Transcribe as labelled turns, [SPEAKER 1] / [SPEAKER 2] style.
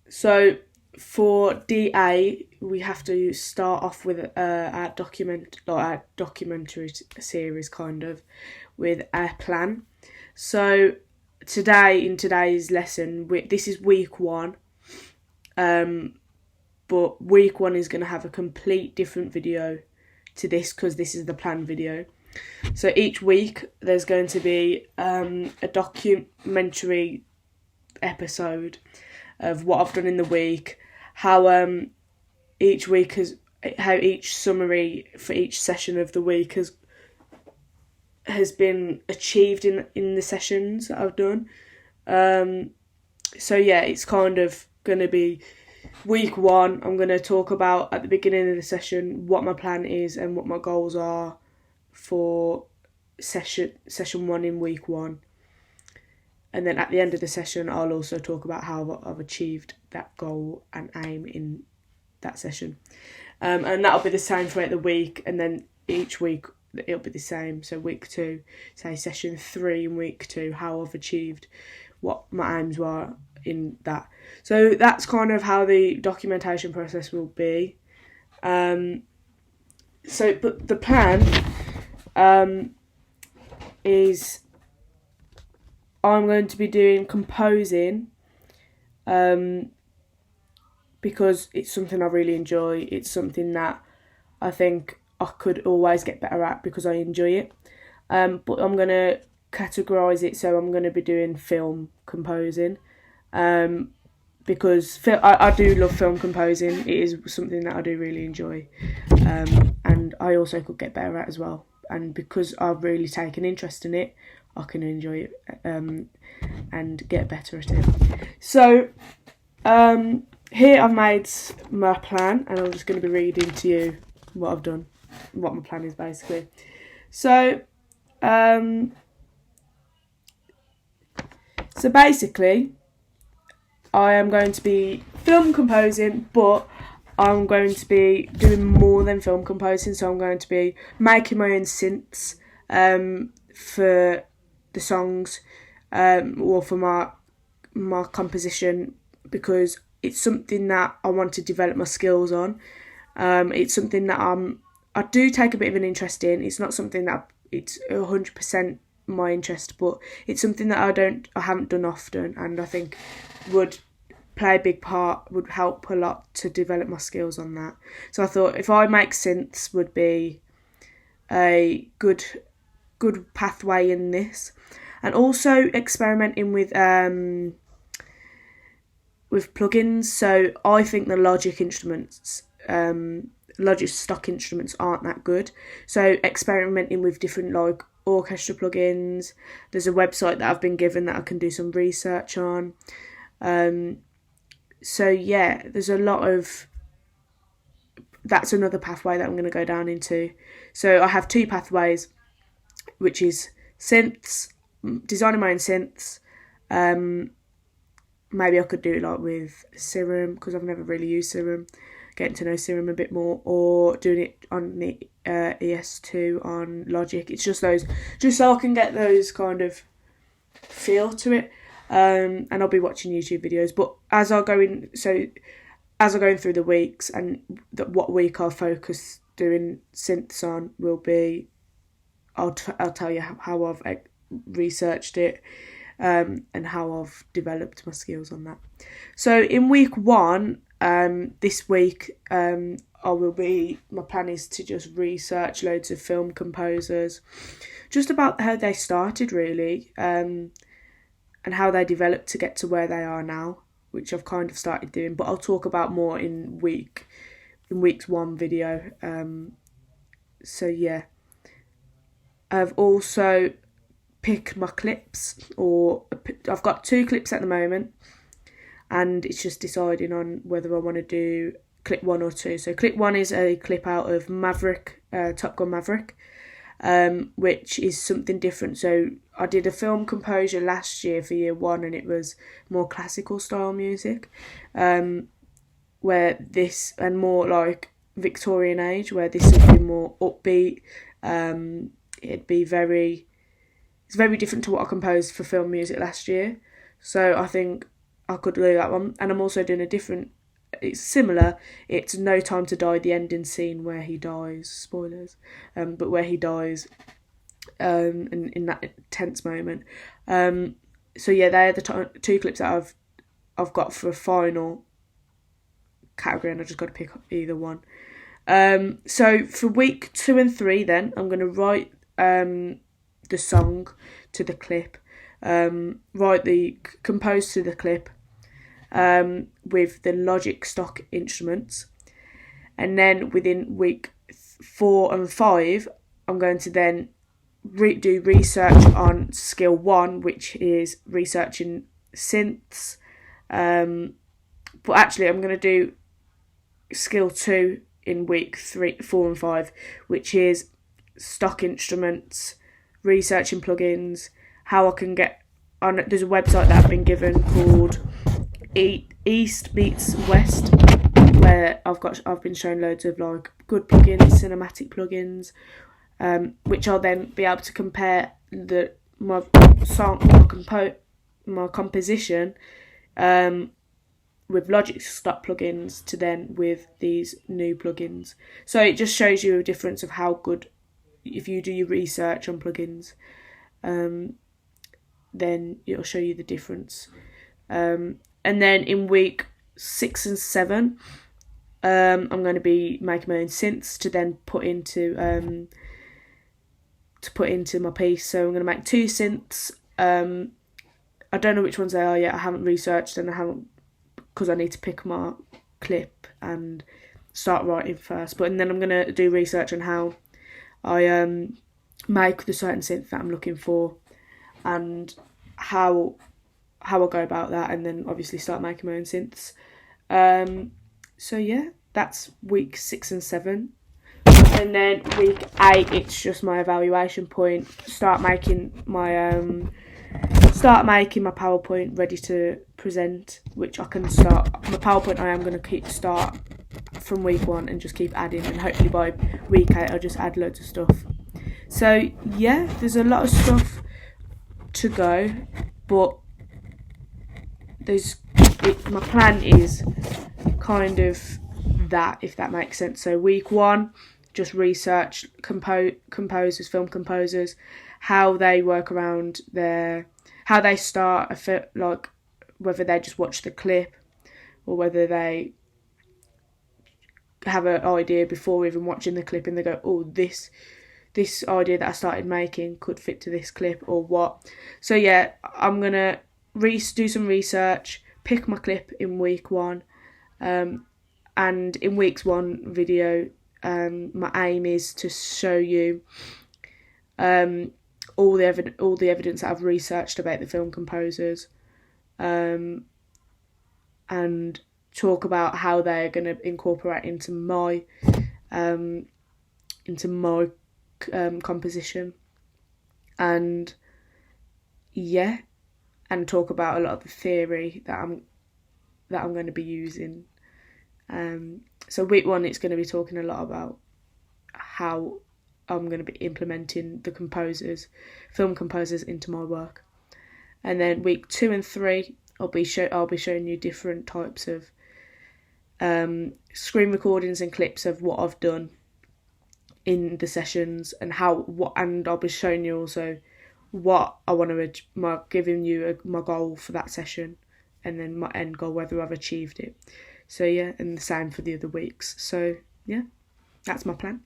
[SPEAKER 1] So for DA, we have to start off with our documentary series, kind of, with a plan. So in today's lesson, this is week one. But week one is going to have a complete different video to this because this is the plan video. So each week there's going to be a documentary episode of what I've done in the week, how each summary for each session of the week has been achieved in the sessions that I've done. So yeah, it's kind of going to be week one. I'm going to talk about at the beginning of the session what my plan is and what my goals are for session one in week one. And then at the end of the session, I'll also talk about how I've achieved that goal and aim in that session. And that'll be the same throughout the week. And then each week it'll be the same. So week two, say session 3 in week 2, how I've achieved what my aims were in that. So that's kind of how the documentation process will be. But the plan is I'm going to be doing composing because it's something I really enjoy. It's something that I think I could always get better at because I enjoy it. But I'm going to categorise it, so I'm going to be doing film composing because I do love film composing. It is something that I do really enjoy, and I also could get better at as well. And because I've really taken interest in it, I can enjoy it and get better at it. So here I've made my plan, and I'm just going to be reading to you what I've done, what my plan is basically. So basically, I am going to be film composing, but I'm going to be doing more than film composing. So I'm going to be making my own synths for the songs or for my composition, because it's something that I want to develop my skills on. It's something that I do take a bit of an interest in. It's not something that it's 100% my interest, but it's something that I haven't done often, and I think would play a big part, would help a lot to develop my skills on that. So I thought if I make synths would be a good pathway in this, and also experimenting with plugins. So I think the Logic stock instruments aren't that good. So experimenting with different like orchestra plugins. There's a website that I've been given that I can do some research on. So yeah, there's a lot of. That's another pathway that I'm going to go down into. So I have 2 pathways, which is synths, designing my own synths. Maybe I could do it like with Serum, because I've never really used Serum. Getting to know Serum a bit more, or doing it on the ES2 on Logic. It's just those, just so I can get those kind of feel to it. And I'll be watching YouTube videos. But as I go in through the weeks, and what week I'll focus doing synths on will be, I'll tell you how I've researched it, and how I've developed my skills on that. So in week 1, this week, my plan is to just research loads of film composers, just about how they started really, and how they developed to get to where they are now, which I've kind of started doing, but I'll talk about more in week's 1 video. So yeah, I've also picked my clips, or I've got 2 clips at the moment, and it's just deciding on whether I want to do clip 1 or 2. So clip 1 is a clip out of Maverick, Top Gun Maverick, which is something different. So I did a film composure last year for year 1, and it was more classical style music, where this, and more like Victorian age, where this would be more upbeat. It's very different to what I composed for film music last year. So I think I could do that one. And I'm also doing a different, it's similar, it's No Time to Die, the ending scene where he dies, spoilers, but where he dies in that tense moment. So yeah, they're the two clips that I've got for a final category, and I just got to pick up either one. So for week 2 and 3 then, I'm going to write the song to the clip, compose to the clip with the Logic stock instruments. And then within week 4 and 5, I'm going to then do research on skill 1, which is researching synths. But actually, I'm going to do skill 2 in week 3, 4 and 5, which is stock instruments, researching plugins, how I can get on. There's a website that I've been given called East Meets West, where I've been shown loads of like good plugins, cinematic plugins, which I'll then be able to compare my composition with Logic stock plugins to then with these new plugins. So it just shows you a difference of how good, if you do your research on plugins, then it'll show you the difference. And then in week 6 and 7, I'm going to be making my own synths to then put into my piece. So I'm going to make 2 synths. I don't know which ones they are yet. I haven't researched, and I haven't, because I need to pick my clip and start writing first. But and then I'm going to do research on how I make the certain synth that I'm looking for, and how I go about that, and then obviously start making my own synths. So yeah, that's week 6 and 7. And then week 8, it's just my evaluation point. Start making my PowerPoint ready to present, which I can start. My PowerPoint I am going to start from week 1 and just keep adding, and hopefully by week 8 I'll just add loads of stuff. So yeah, there's a lot of stuff to go, but my plan is kind of that, if that makes sense. So week 1, just research composers, film composers, how they work around how they start a film, like whether they just watch the clip or whether they have an idea before even watching the clip and they go, oh, this idea that I started making could fit to this clip or what. So yeah, I'm going to do some research, pick my clip in week 1, and in week's 1 video, my aim is to show you all the evidence that I've researched about the film composers, and talk about how they're going to incorporate into my composition, and yeah, and talk about a lot of the theory that I'm going to be using. So week 1, it's going to be talking a lot about how I'm going to be implementing the film composers into my work. And then week 2 and 3, I'll be showing you different types of screen recordings and clips of what I've done in the sessions, and and I'll be showing you also what I want to giving you my goal for that session, and then my end goal, whether I've achieved it. So yeah, and the same for the other weeks. So yeah, that's my plan.